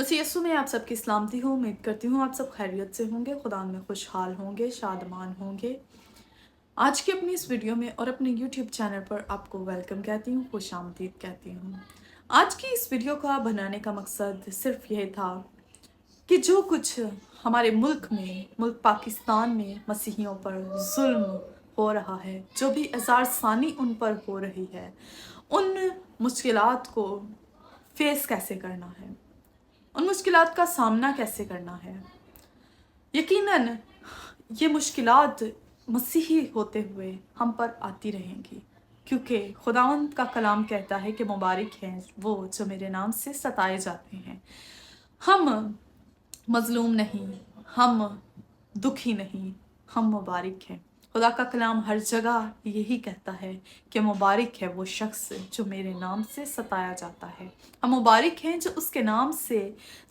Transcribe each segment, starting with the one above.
मसीह यस्सु में आप सबकी सलामती हो। उम्मीद करती हूँ आप सब खैरियत से होंगे, खुदा में खुशहाल होंगे, शादमान होंगे। आज की अपनी इस वीडियो में और अपने यूट्यूब चैनल पर आपको वेलकम कहती हूँ, खुशामदीद कहती हूँ। आज की इस वीडियो का बनाने का मकसद सिर्फ यह था कि जो कुछ हमारे मुल्क पाकिस्तान में मसीहियों पर जुल्म हो रहा है, जो भी एज़ार सानी उन पर हो रही है, उन मुश्किलात को फेस कैसे करना है, उन मुश्किलात का सामना कैसे करना है। यकीनन ये मुश्किलात मसीही होते हुए हम पर आती रहेंगी, क्योंकि खुदावंद का कलाम कहता है कि मुबारक हैं वो जो मेरे नाम से सताए जाते हैं। हम मजलूम नहीं, हम दुखी नहीं, हम मुबारक हैं। खुदा का कलाम हर जगह यही कहता है कि मुबारक है वो शख्स जो मेरे नाम से सताया जाता है। हम मुबारक हैं जो उसके नाम से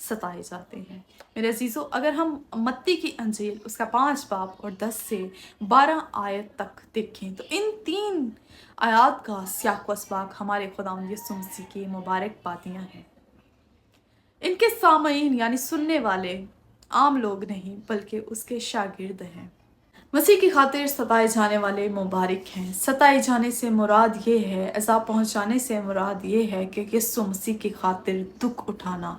सताए जाते हैं। मेरे अजीज़ों, अगर हम मत्ती की अंजील उसका 5 बाब और 10 से 12 आयत तक देखें तो इन 3 आयात का सियाक व सबाक हमारे खुदावंद यीशु मसीह की मुबारक बातियाँ हैं। इनके सामईन यानी सुनने वाले आम लोग नहीं बल्कि उसके शागिर्द हैं। मसीह की खातिर सताए जाने वाले मुबारक हैं। सताए जाने से मुराद ये है, अज़ाब पहुंचाने से मुराद ये है कि यीशु मसीह की खातिर दुख उठाना,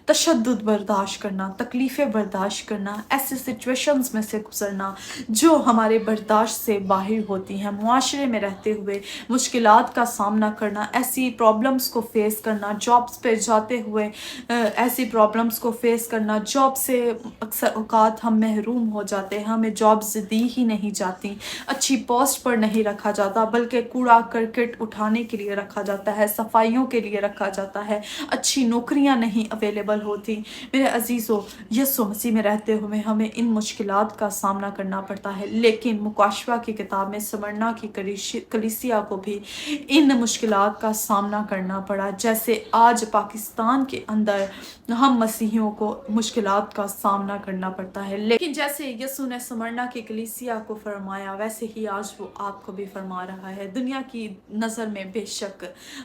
तशद्दुद बर्दाश्त करना, तकलीफ़ें बर्दाश्त करना, ऐसे सिचुएशंस में से गुजरना जो हमारे बर्दाश्त से बाहर होती हैं। मुआशरे में रहते हुए मुश्किलात का सामना करना, ऐसी प्रॉब्लम्स को फेस करना, जॉब्स पे जाते हुए ऐसी प्रॉब्लम्स को फेस करना। जॉब से अक्सर औकात हम महरूम हो जाते हैं, हमें जॉब्स दी ही नहीं जाती, अच्छी पोस्ट पर नहीं रखा जाता बल्कि कूड़ा करकट उठाने के लिए रखा जाता है, सफाइयों के लिए रखा जाता है, अच्छी नौकरियां नहीं अवेलेबल होती। मेरे अजीज़ों, यीशु मसीह में रहते हुए हमें इन मुश्किलात का सामना करना पड़ता है, लेकिन मुकाशवा की किताब में स्मरना की कलीसिया को भी इन मुश्किलात का सामना करना पड़ा। जैसे आज पाकिस्तान के अंदर हम मसीहियों को मुश्किलात का सामना करना पड़ता है, लेकिन जैसे यीशु ने स्मरना की कलीसिया को फरमाया वैसे ही आज वो आपको भी फरमा रहा है। दुनिया की नज़र में बेशक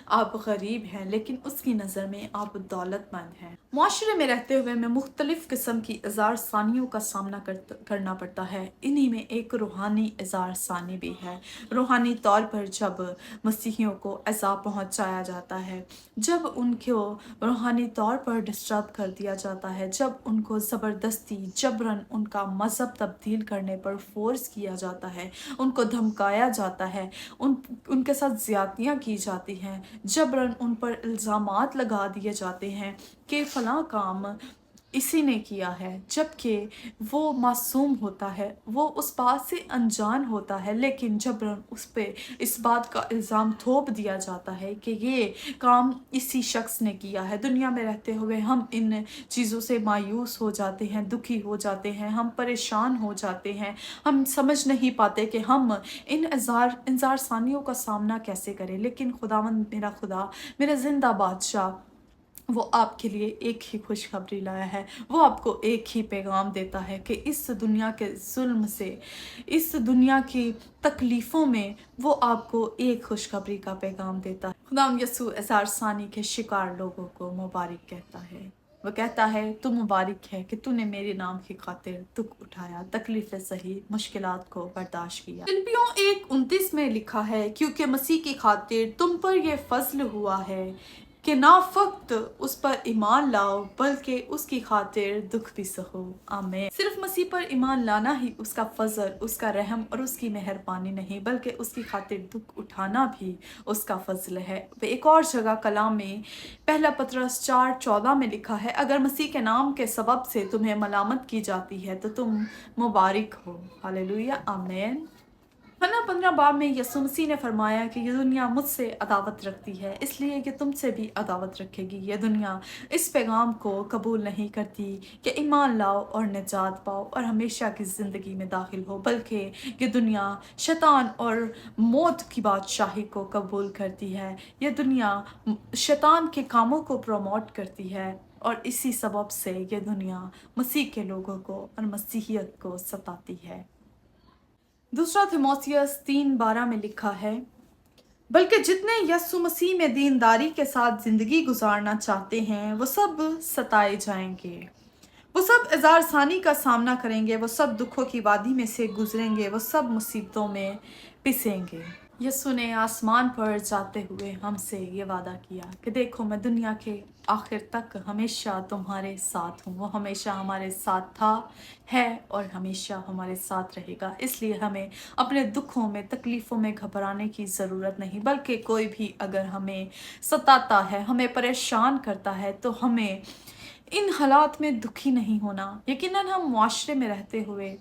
आप गरीब हैं, लेकिन उसकी नज़र में आप दौलतमंद हैं। मुआशरे में रहते हुए हमें मुख्तलिफ किस्म की इज़ार सानियों का सामना करना पड़ता है। इन्हीं में एक रूहानी इज़ार सानी भी है। रूहानी तौर पर जब मसीहियों को अज़ाब पहुँचाया जाता है, जब उनको रूहानी तौर पर डिस्टर्ब कर दिया जाता है, जब उनको ज़बरदस्ती जबरन उनका मज़हब तब्दील करने पर फोर्स किया जाता है, उनको धमकाया जाता है, उनके साथ ज़्यादतियाँ की जाती हैं, जबरन उन पर इल्ज़ामात लगा दिए जाते हैं कि फ़लाँ काम इसी ने किया है, जबकि वो मासूम होता है, वो उस बात से अनजान होता है, लेकिन जबरन उस पे इस बात का इल्ज़ाम थोप दिया जाता है कि ये काम इसी शख्स ने किया है। दुनिया में रहते हुए हम इन चीज़ों से मायूस हो जाते हैं, दुखी हो जाते हैं, हम परेशान हो जाते हैं, हम समझ नहीं पाते कि हम इन इंजार सानियों का सामना कैसे करें। लेकिन खुदावंद मेरा खुदा, मेरा ज़िंदा बादशाह, वो आपके लिए एक ही खुशखबरी लाया है। वो आपको एक ही पैगाम देता है कि इस दुनिया के जुल्म से, इस दुनिया की तकलीफ़ों में वो आपको एक खुशखबरी का पैगाम देता है। खुदाम यसू एज़ार सानी के शिकार लोगों को मुबारक कहता है। वो कहता है तू मुबारक है कि तूने मेरे नाम की खातिर दुख उठाया, तकलीफ़ें सही, मुश्किलात को बर्दाश्त किया। फिलिप्पियों 1:29 में लिखा है, क्योंकि मसीह की खातिर तुम पर यह फजल हुआ है कि ना फक्त उस पर ईमान लाओ बल्कि उसकी खातिर दुख भी सहो। आमीन। सिर्फ मसीह पर ईमान लाना ही उसका फजल, उसका रहम और उसकी मेहरबानी नहीं, बल्कि उसकी खातिर दुख उठाना भी उसका फजल है। एक और जगह कलाम में 1 पतरस 4:14 में लिखा है, अगर मसीह के नाम के सबब से तुम्हें मलामत की जाती है तो तुम मुबारक हो। हालेलुया, आमीन। 15 बाब में यीशु मसीह ने फरमाया कि ये दुनिया मुझसे अदावत रखती है, इसलिए ये तुमसे भी अदावत रखेगी। ये दुनिया इस पैगाम को कबूल नहीं करती कि ईमान लाओ और निजात पाओ और हमेशा की ज़िंदगी में दाखिल हो, बल्कि ये दुनिया शैतान और मौत की बादशाही को कबूल करती है। ये दुनिया शैतान के कामों को प्रमोट करती है और इसी सबब से ये दुनिया मसीह के लोगों को और मसीहियत को सताती है। दूसरा थिमोथियस 3:12 में लिखा है, बल्कि जितने यस्सु मसीह में दीनदारी के साथ ज़िंदगी गुजारना चाहते हैं वो सब सताए जाएंगे, वो सब इज़ारसानी का सामना करेंगे, वो सब दुखों की वादी में से गुजरेंगे, वो सब मुसीबतों में पिसेंगे। यीशु ने आसमान पर जाते हुए हमसे ये वादा किया कि देखो मैं दुनिया के आखिर तक हमेशा तुम्हारे साथ हूँ। वो हमेशा हमारे साथ था, है और हमेशा हमारे साथ रहेगा। इसलिए हमें अपने दुखों में, तकलीफ़ों में घबराने की ज़रूरत नहीं, बल्कि कोई भी अगर हमें सताता है, हमें परेशान करता है, तो हमें इन हालात में दुखी नहीं होना। यकीनन हम मुआशरे में रहते हुए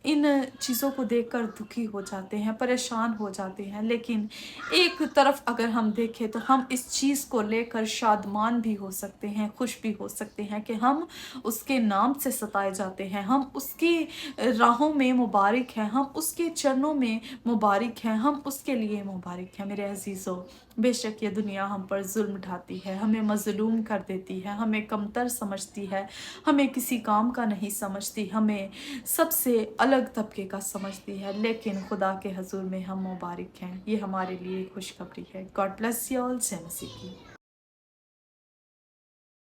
इन चीज़ों को देखकर दुखी हो जाते हैं, परेशान हो जाते हैं, लेकिन एक तरफ अगर हम देखें तो हम इस चीज़ को लेकर शादमान भी हो सकते हैं, खुश भी हो सकते हैं कि हम उसके नाम से सताए जाते हैं, हम उसकी राहों में मुबारक हैं, हम उसके चरणों में मुबारक हैं, हम उसके लिए मुबारक हैं। मेरे अजीज़ों, बेशक ये दुनिया हम पर जुल्म ढाती है, हमें मज़लूम कर देती है, हमें कमतर समझती है, हमें किसी काम का नहीं समझती, हमें सबसे अलग तबके का समझती है, लेकिन खुदा के हजूर में हम मुबारक हैं। ये हमारे लिए खुशखबरी है। God bless you all. जय मसीह की।